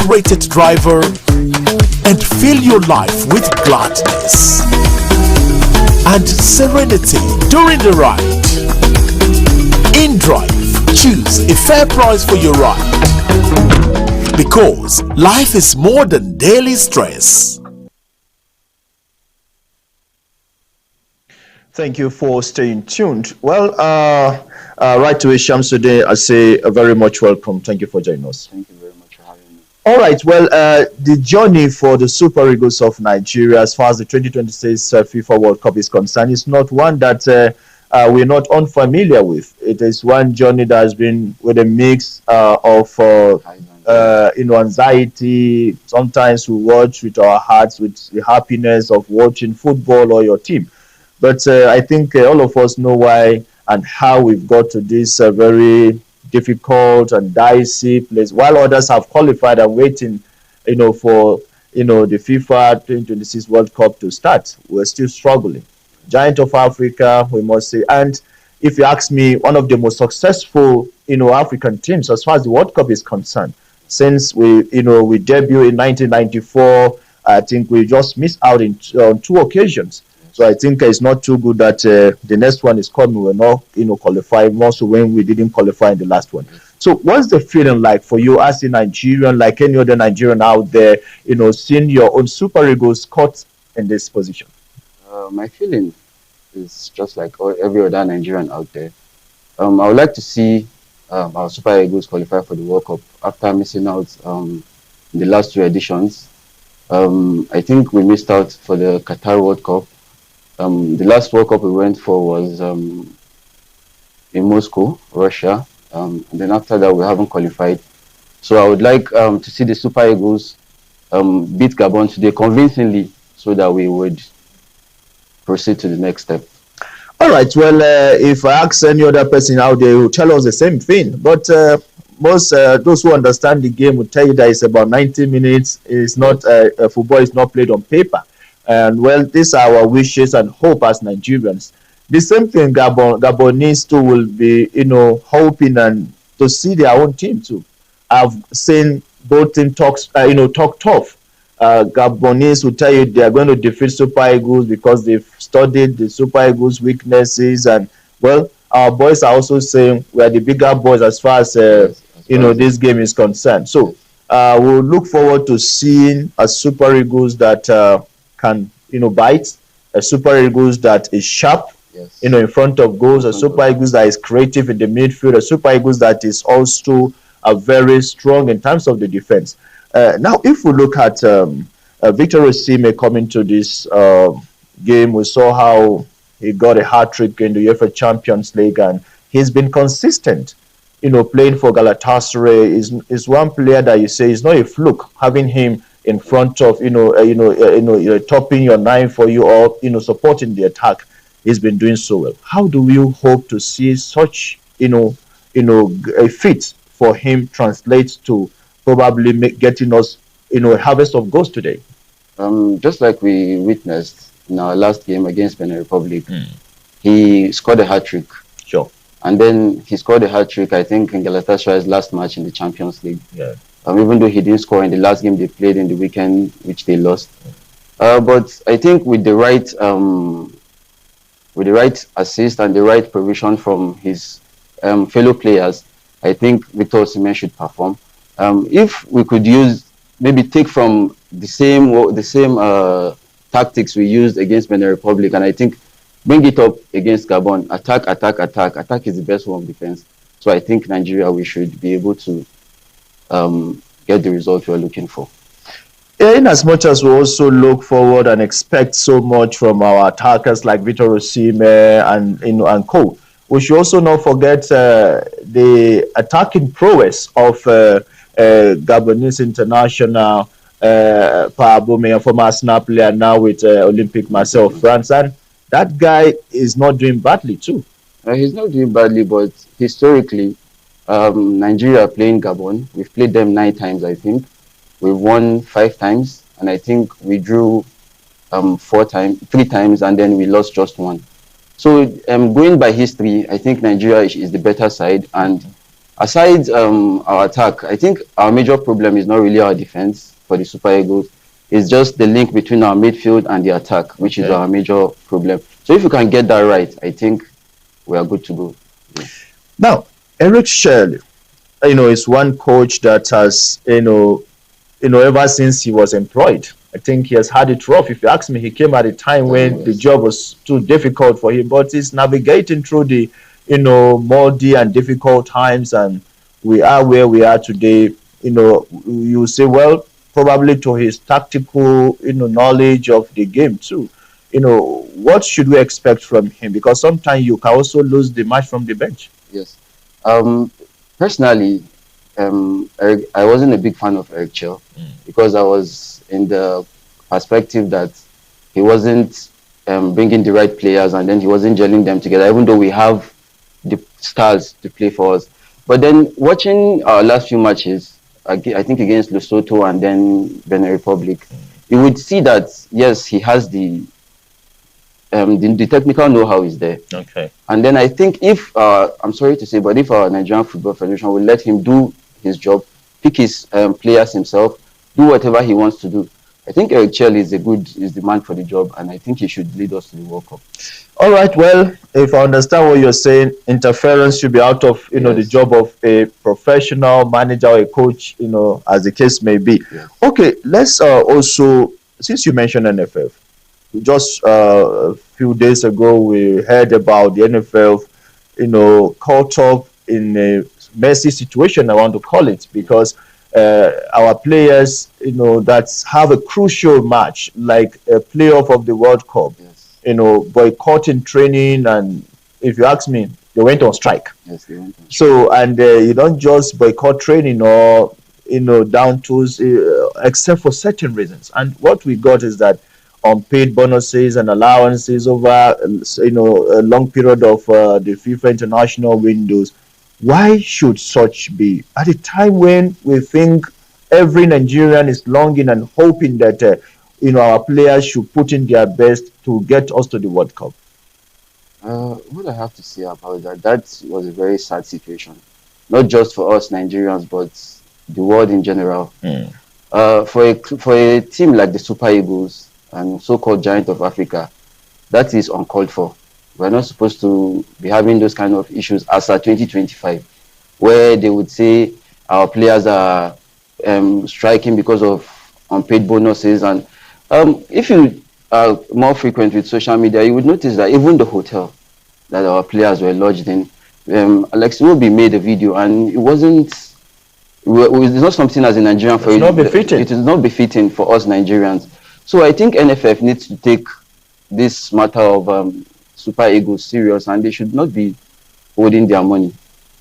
top-rated driver and fill your life with gladness and serenity during the ride. In Drive, choose a fair price for your ride because life is more than daily stress. Thank you for staying tuned. Well, right to Shamsuddin today, I say very much welcome. Thank you for joining us. Thank you very much for having me. All right. Well, the journey for the Super Eagles of Nigeria, as far as the 2026 FIFA World Cup is concerned, is not one that we're not unfamiliar with. It is one journey that has been with a mix of anxiety. Sometimes we watch with our hearts, with the happiness of watching football or your team. But I think all of us know why and how we've got to this very difficult and dicey place. While others have qualified and waiting, for the FIFA 2026 World Cup to start, we're still struggling. Giant of Africa, we must say. And if you ask me, one of the most successful, African teams as far as the World Cup is concerned, since we debuted in 1994, I think we just missed out on two occasions. So I think it's not too good that the next one is coming. We're not, qualifying more so when we didn't qualify in the last one. So what's the feeling like for you as a Nigerian, like any other Nigerian out there, seeing your own Super Eagles caught in this position? My feeling is just like every other Nigerian out there. I would like to see our Super Eagles qualify for the World Cup after missing out in the last two editions. I think we missed out for the Qatar World Cup. The last World Cup we went for was in Moscow, Russia. And then after that, we haven't qualified. So I would like to see the Super Eagles beat Gabon today convincingly so that we would proceed to the next step. All right. Well, if I ask any other person out there, will tell us the same thing. But most those who understand the game will tell you that it's about 90 minutes. It's not football is not played on paper. And well, these are our wishes and hope as Nigerians. The same thing Gabonese too will be, hoping and to see their own team too. I've seen both teams talk tough. Gabonese will tell you they are going to defeat Super Eagles because they've studied the Super Eagles' weaknesses. And well, our boys are also saying we are the bigger boys as far as this game is concerned. So we'll look forward to seeing a Super Eagles that can bite, a Super Eagles that is sharp, in front of goals, a Super Eagles that is creative in the midfield, a Super Eagles that is also very strong in terms of the defense. Now, if we look at Victor Osimhen coming to this game, we saw how he got a hat-trick in the UEFA Champions League, and he's been consistent, playing for Galatasaray. Is one player that you say is not a fluke, having him in front of topping your nine for you or supporting the attack. He's been doing so well. How do you hope to see such a fit for him translate to probably getting us a harvest of goals today? Just like we witnessed in our last game against Benin Republic, he scored a hat-trick. Sure. And then he scored a hat-trick, I think, in Galatasaray's last match in the Champions League. Yeah. Even though he didn't score in the last game they played in the weekend, which they lost. But I think with the right assist and the right provision from his fellow players, I think Victor Osimhen should perform. If we could take from the same tactics we used against Benin Republic, and I think bring it up against Gabon, attack. Attack is the best form of defense. So I think Nigeria, we should be able to get the result we're looking for. In as much as we also look forward and expect so much from our attackers like Victor Osimhen and co, we should also not forget the attacking prowess of Gabonese international Pa Boume, a former Arsenal player, now with Olympique Marseille of France, and that guy is not doing badly too. He's not doing badly, but historically, Nigeria playing Gabon, we've played them 9 times, I think. We've won 5 times, and I think we drew 3 times, and then we lost just 1. So going by history, I think Nigeria is the better side, and aside our attack, I think our major problem is not really our defense for the Super Eagles. It's just the link between our midfield and the attack, which is Okay. our major problem. So if we can get that right, I think we are good to go. Now, Eric Shell, is one coach that has, ever since he was employed, I think he has had it rough. If you ask me, he came at a time when the Yes. job was too difficult for him, but he's navigating through the, moldy and difficult times, and we are where we are today. You say, well, probably to his tactical, knowledge of the game too. What should we expect from him? Because sometimes you can also lose the match from the bench. Yes. Um, Personally, I wasn't a big fan of Eric Chell because I was in the perspective that he wasn't bringing the right players and then he wasn't gelling them together, even though we have the stars to play for us. But then watching our last few matches, I think against Lesotho and then Benin Republic, you would see that yes, he has the technical know-how is there. Okay. And then I think if I'm sorry to say, but if our Nigerian Football Federation will let him do his job, pick his players himself, do whatever he wants to do, I think Eric Chell is the man for the job, and I think he should lead us to the World Cup. All right. Well, if I understand what you're saying, interference should be out of the Yes. job of a professional manager or a coach, as the case may be. Yes. Okay. Let's also, since you mentioned NFF, just a few days ago we heard about the NFL, caught up in a messy situation, I want to call it, because our players, that have a crucial match like a playoff of the World Cup, Yes. boycotting training, and if you ask me, they went on strike. Yes. They went on. So, and you don't just boycott training or down tools, except for certain reasons. And what we got is that unpaid bonuses and allowances over a long period of the FIFA international windows. Why should such be at a time when we think every Nigerian is longing and hoping that our players should put in their best to get us to the World Cup? What I have to say about that was a very sad situation, not just for us Nigerians, but the world in general. For a team like the Super Eagles and so-called giant of Africa, that is uncalled for. We're not supposed to be having those kind of issues as at 2025, where they would say our players are striking because of unpaid bonuses. And if you are more frequent with social media, you would notice that even the hotel that our players were lodged in, Alex Iwobi made a video, and it wasn't. It's not something as a Nigerian for It's not befitting. It is not befitting for us Nigerians. So I think NFF needs to take this matter of Super Eagles serious, and they should not be holding their money.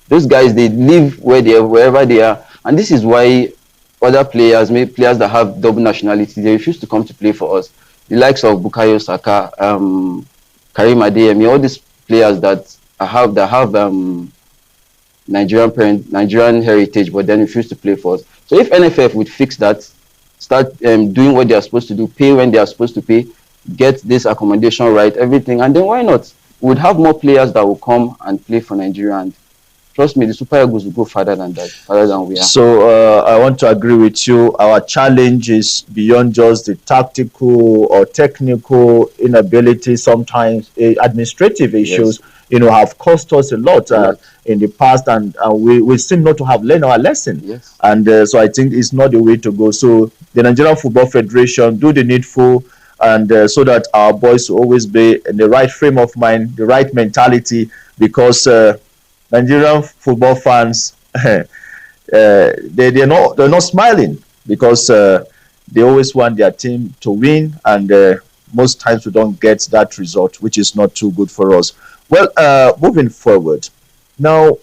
Those guys, they live wherever they are, and this is why other players, maybe players that have double nationality, they refuse to come to play for us. The likes of Bukayo Saka, Karim Adeyemi, all these players that have Nigerian heritage, but then refuse to play for us. So if NFF would fix that, start doing what they are supposed to do, pay when they are supposed to pay, get this accommodation right, everything, and then why not? We would have more players that will come and play for Nigeria, and trust me, the Super Eagles will go farther than that, farther than we are. So I want to agree with you. Our challenge is beyond just the tactical or technical inability. Sometimes administrative issues, have cost us a lot in the past, and we seem not to have learned our lesson. Yes. And so I think it's not the way to go. So the Nigerian Football Federation do the needful, and so that our boys will always be in the right frame of mind, the right mentality, because Nigerian football fans, they're not smiling because they always want their team to win, and most times we don't get that result, which is not too good for us. Well, moving forward, now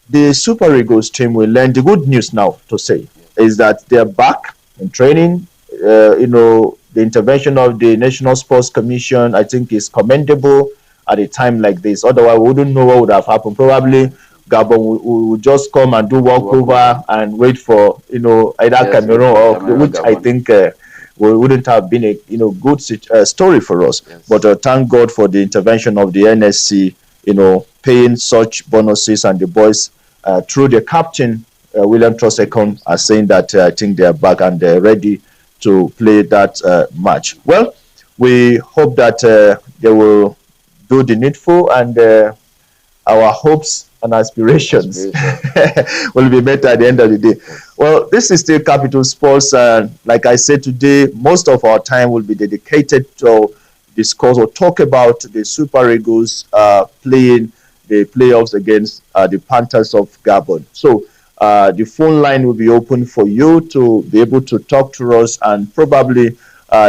the Super Eagles team will learn. The good news now to say is that they're back in training. The intervention of the National Sports Commission, I think, is commendable at a time like this. Otherwise, we wouldn't know what would have happened. Probably Gabon would just come and do walkover and wait for either Cameroon or which Gabon. I think wouldn't have been a good story for us. Yes. But thank God for the intervention of the NSC, paying such bonuses, and the boys through their captain, William Trosecon, are saying that I think they are back and they're ready to play that match. Well, we hope that they will do the needful, and our hopes and aspirations will be met at the end of the day. Well, this is still Capital Sports, and like I said today, most of our time will be dedicated to discuss or talk about the Super Eagles playing the playoffs against the Panthers of Gabon. So the phone line will be open for you to be able to talk to us and probably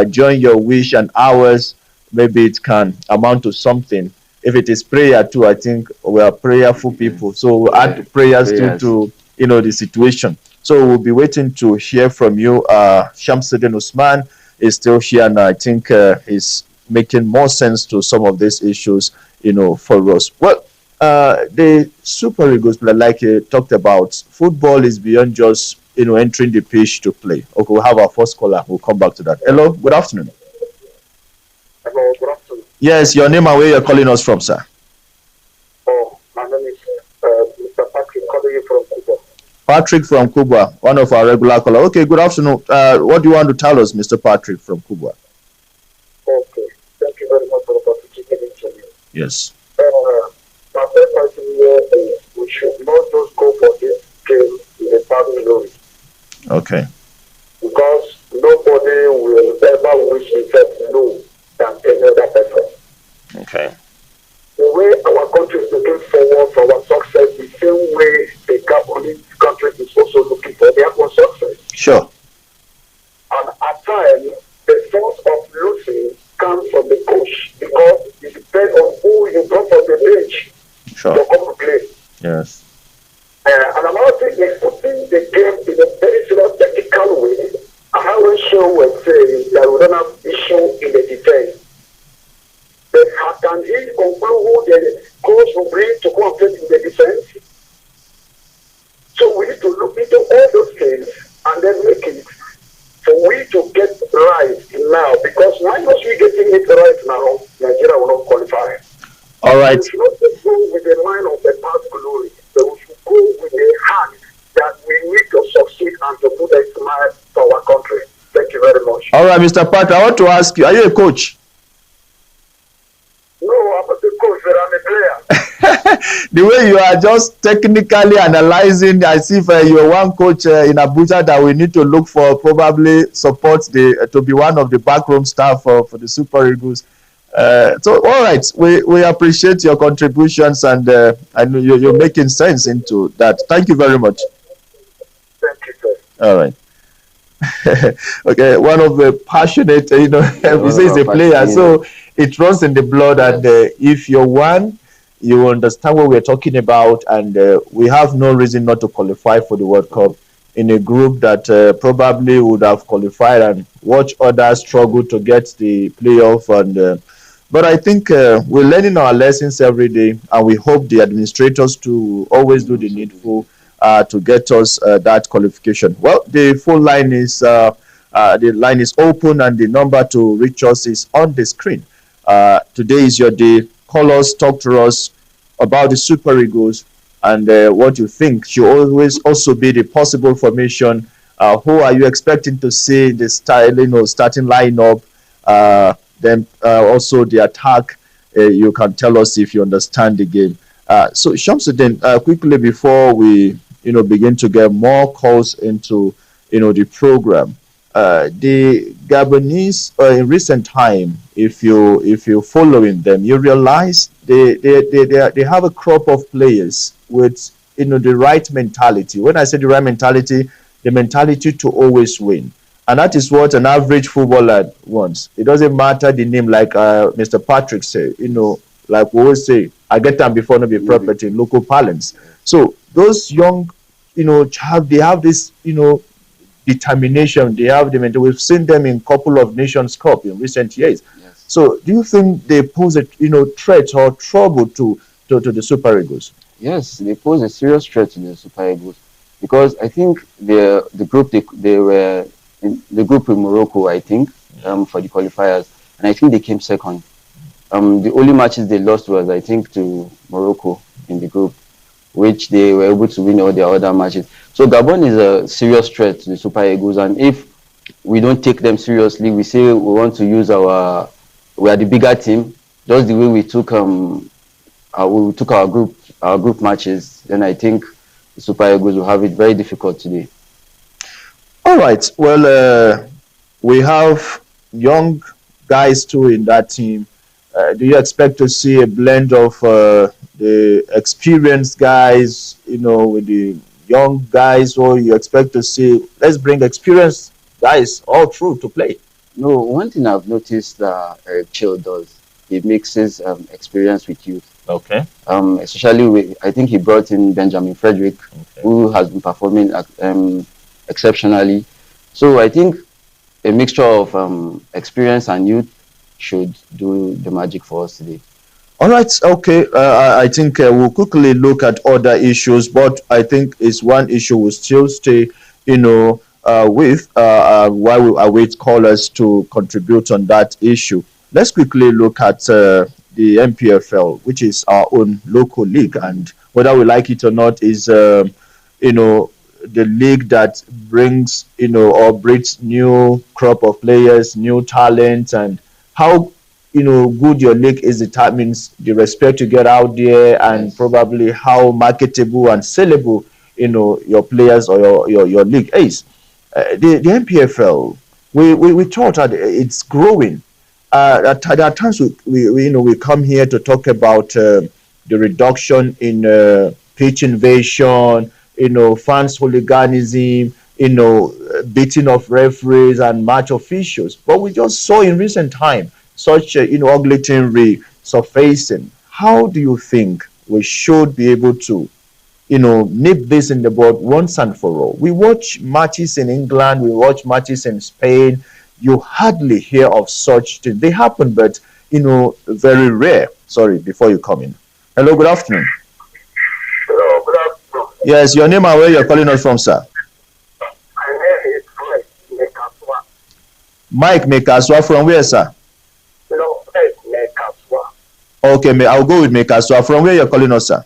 join your wish and ours. Maybe it can amount to something. If it is prayer too, I think we are prayerful people. So we'll add prayers to the situation. So we'll be waiting to hear from you. Shamsuddin Usman is still here, and I think he's making more sense to some of these issues, for us. Well, the Super Eagles, like you talked about, football is beyond just entering the pitch to play. Okay, we'll have our first caller. We'll come back to that. Hello, good afternoon. Hello, good afternoon. Yes, your name and where you're calling us from, sir. Oh, my name is Mr. Patrick, calling you from Cuba. Patrick from Cuba, one of our regular callers. Okay, good afternoon. What do you want to tell us, Mr. Patrick from Cuba? Okay, thank you very much for the opportunity to me. Yes. My first question here is we should not just go for this game in a bad glory. Okay. Because nobody will ever wish himself no than any other person. Okay. The way our country is looking forward for our success, the same way the Gabonese country is also looking for their own success. Sure. And at times, the source of losing comes from the coach because it depends on who you brought from the bench Sure. to come to play. Yes. And another thing is putting the game in a very serious technical way. I haven't sure we're saying that we don't have issue in the defense. But how can he conclude who the coach will bring to go and play in the defense? So we need to look into all those things and then make it for we to get right now. Because why not we getting it right now, Nigeria will not qualify. All right. We should not just go with the line of the past glory, but we should go with the heart that we need to succeed and to put a smile to our country. Thank you very much. All right, Mr. Patrick, I want to ask you, are you a coach? No, I'm not a coach, but I'm a player. The way you are just technically analyzing as if you're one coach in Abuja that we need to look for probably support to be one of the backroom staff for the Super Eagles. So all right, we appreciate your contributions, and you're making sense into that. Thank you very much. Thank you, sir. All right. Okay, one of the passionate, he says a player, so it runs in the blood, and if you're one, you understand what we're talking about, and we have no reason not to qualify for the World Cup in a group that probably would have qualified and watch others struggle to get the playoff. And but I think we're learning our lessons every day, and we hope the administrators to always do the needful to get us that qualification. Well, the phone line is open, and the number to reach us is on the screen. Today is your day. Call us, talk to us about the Super Eagles and what you think should always also be the possible formation. Who are you expecting to see in the starting lineup? Then also the attack. You can tell us if you understand the game. So Shamsuddin, quickly before we begin to get more calls into the program. The Gabonese in recent time, if you're following them, you realize they have a crop of players with the right mentality. When I say the right mentality, the mentality to always win, and that is what an average footballer wants. It doesn't matter the name, like Mr. Patrick said. Like we always say, I get them before no be property in local parlance. So those young, they have this, determination. They have the mentality. We've seen them in a couple of Nations Cup in recent years. Yes. So do you think they pose a threat or trouble to the Super Eagles? Yes, they pose a serious threat to the Super Eagles because I think the group they were in the group with Morocco, I think, for the qualifiers, and I think they came second. The only matches they lost was, I think, to Morocco in the group. which they were able to win all their other matches. So Gabon is a serious threat to the Super Eagles, and if we don't take them seriously, we say we want to use we are the bigger team, just the way we took our group matches, then I think the Super Eagles will have it very difficult today. All right. Well, we have young guys too in that team. Do you expect to see a blend of the experienced guys, with the young guys, or you expect to see, let's bring experienced guys all through to play? No, one thing I've noticed that Eric Chill does, he mixes experience with youth. Okay. Especially I think he brought in Benjamin Frederick, Okay. who has been performing exceptionally. So I think a mixture of experience and youth should do the magic for us today. All right. Okay. I think we'll quickly look at other issues, but I think it's one issue will still stay, with while we await callers to contribute on that issue. Let's quickly look at the MPFL, which is our own local league, and whether we like it or not, is you know the league that brings or breeds new crop of players, new talent, and how good your league is determines the respect you get out there, and Yes. probably how marketable and sellable your players or your league is. The MPFL, we thought that it's growing. There are times we come here to talk about the reduction in pitch invasion, fans hooliganism, beating of referees and match officials. But we just saw in recent time such ugly thing resurfacing. How do you think we should be able to nip this in the bud once and for all? We watch matches in England, we watch matches in Spain. You hardly hear of such things. They happen, but very rare. Sorry, before you come in. Hello, good afternoon. Hello, good afternoon. Yes, your name and where you're calling us from, sir. My name is Mike Mekaswa. Mike Mekaswa from where, sir? No, Mike Mekaswa. Okay, I'll go with Mekaswa. From where you're calling us, sir?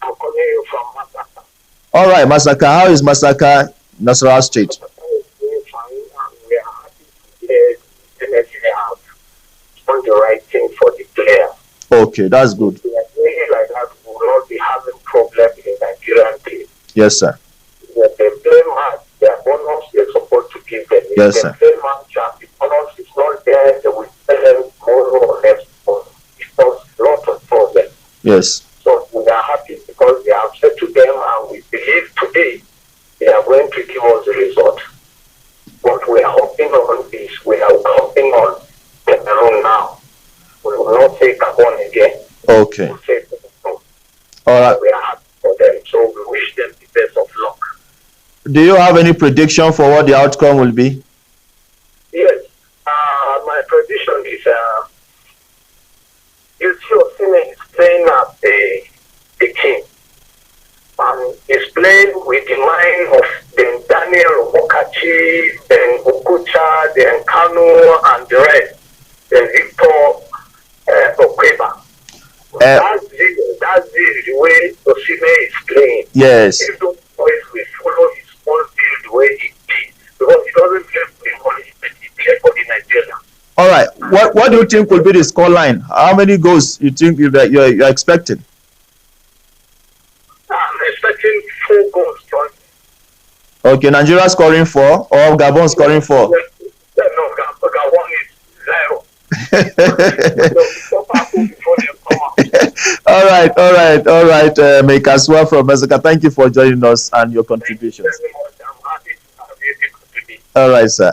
I'm calling you from Masaka. All right, Masaka. How is Masaka, Nasarawa State? Masaka is doing fine, and we are happy to hear the NSA have done the right thing for the players. Okay, that's good. If we are doing like that, we will not be having problems in Nigerian team. Yes, sir. When they play match, their bonus they're supposed to give them. If Yes, they sir. play match and the bonus is not there, they will tell them more or less. It causes a lot of problems. Yes. So we are happy because they have said to them, and we believe today they are going to give us the result. What we are hoping on is we are hoping on Cameroon now. We will not say Gabon again. Okay. We'll say Cameroon. All right. We are happy for them. So we wish them the best of luck. Do you have any prediction for what the outcome will be? Yes. My prediction is you see Osimhen is playing as a king. He's playing with the mind of then Daniel Okachi, then Okucha, then Kanu, and the rest, then Victor Okweba. That's the way Osimhen is playing. Yes. If those boys will follow his own field the way he did, because he doesn't play for the money, but he plays for the Nigeria. All right. What do you think will be the scoreline? How many goals you think you're expecting? I'm expecting 4 goals, John. Okay, Nigeria scoring 4 or Gabon scoring 4? No, Gabon is 0. All right. Mekaswa from Masaka, thank you for joining us and your contributions. I'm happy to have you today. All right, sir.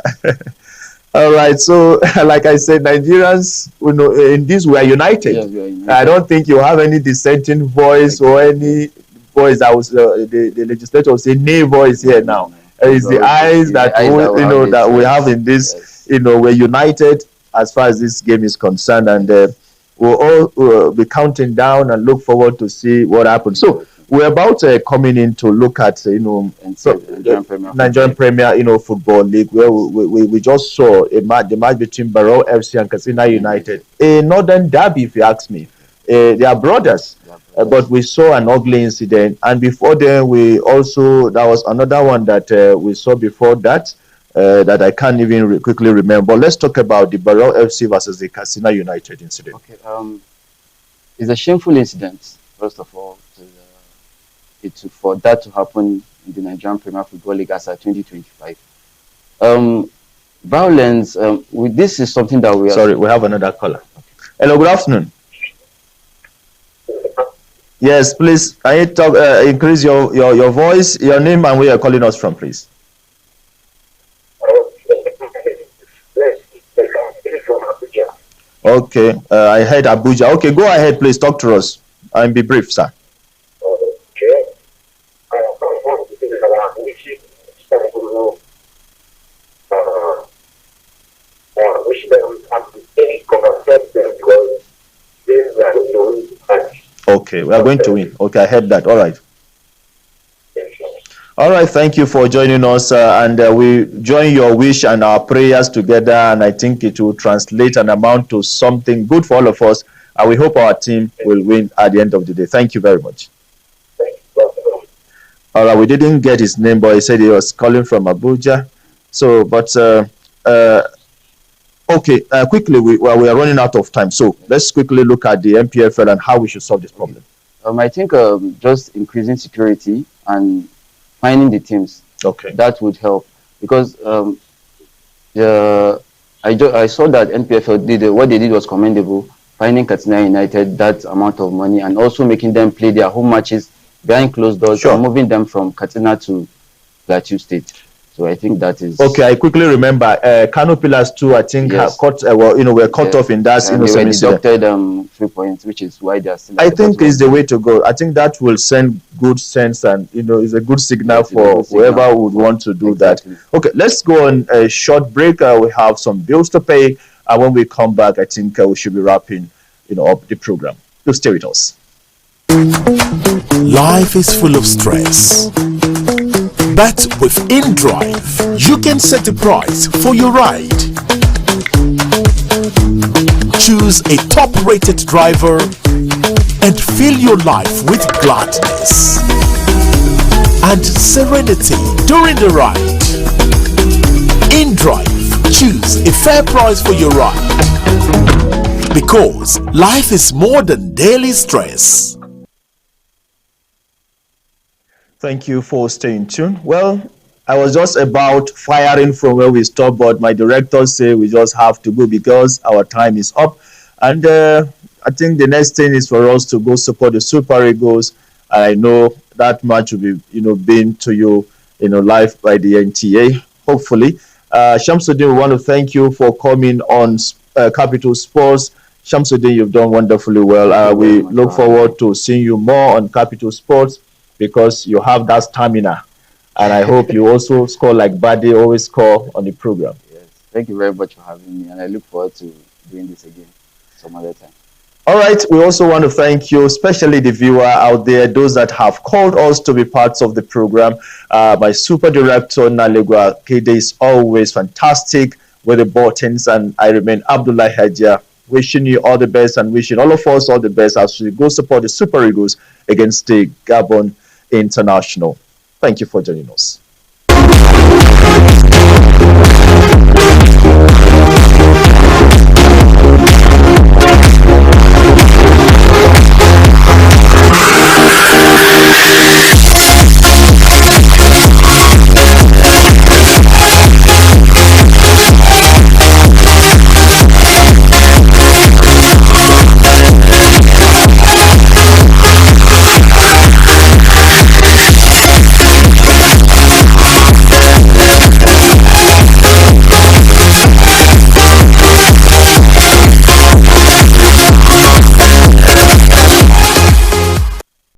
All right. So, like I said, Nigerians, in this we are united. Yes, we are united. I don't think you have any dissenting voice or any voice that was the legislator will say nay voice here now. It's the eyes that that we have in this. Yes. We're united as far as this game is concerned, and we'll all be counting down and look forward to see what happens. So we're about coming in to look at Nigerian Premier Football League, where we just saw the match between Barrow FC and Katsina United, a northern derby, if you ask me. They are brothers. but we saw an ugly incident. And before then, there was another one that we saw before that. That I can't even quickly remember. But let's talk about the Barrel FC versus the Casino United incident. Okay. It's a shameful incident. First of all, for that to happen in the Nigerian Premier Football League as at 2025. Violence. This is something that we are. Sorry, we have another caller. Hello, good afternoon. Yes, please. Can you talk? Increase your voice, your name, and where you're calling us from, please. Okay, I heard Abuja. Okay, go ahead, please. Talk to us and be brief, sir. Okay. Wish them any concept because they are going to win. Okay, we are going to win. Okay, I heard that. All right. All right, thank you for joining us, and we join your wish and our prayers together, and I think it will translate and amount to something good for all of us, and we hope our team will win at the end of the day. Thank you very much. All right, we didn't get his name, but he said he was calling from Abuja. So, but okay, quickly, we are running out of time, so let's quickly look at the MPFL and how we should solve this problem. I think just increasing security and finding the teams. Okay. That would help because I saw that NPFL what they did was commendable. Finding Katsina United that amount of money and also making them play their home matches behind closed doors, sure, and moving them from Katsina to Plateau State. So I think that is okay. I quickly remember Kano Pillars too. I think yes, were cut off in that. And they were deducted 3 points, which is why they are still. I think is the way to go. I think that will send good sense and is a good signal for whoever would want to do exactly that. Okay, let's go on a short break. We have some bills to pay, and when we come back, I think we should be wrapping up the program. So stay with us. Life is full of stress. But with InDrive, you can set the price for your ride. Choose a top-rated driver and fill your life with gladness and serenity during the ride. InDrive, choose a fair price for your ride. Because life is more than daily stress. Thank you for staying tuned. Well, I was just about firing from where we stopped, but my directors say we just have to go because our time is up. And I think the next thing is for us to go support the Super Eagles. I know that match will be, being to you, live by the NTA, hopefully. Shamsuddin, we want to thank you for coming on Capital Sports. Shamsuddin, you've done wonderfully well. We look forward to seeing you more on Capital Sports, because you have that stamina, and I hope you also score like Buddy always score on the program. Yes, thank you very much for having me, and I look forward to doing this again some other time. All right, we also want to thank you, especially the viewer out there, those that have called us to be parts of the program. My super director, Nalegua Kede, is always fantastic with the buttons, and I remain Abdullah Hajia, wishing you all the best and wishing all of us all the best as we go support the Super Eagles against the Gabon International. Thank you for joining us.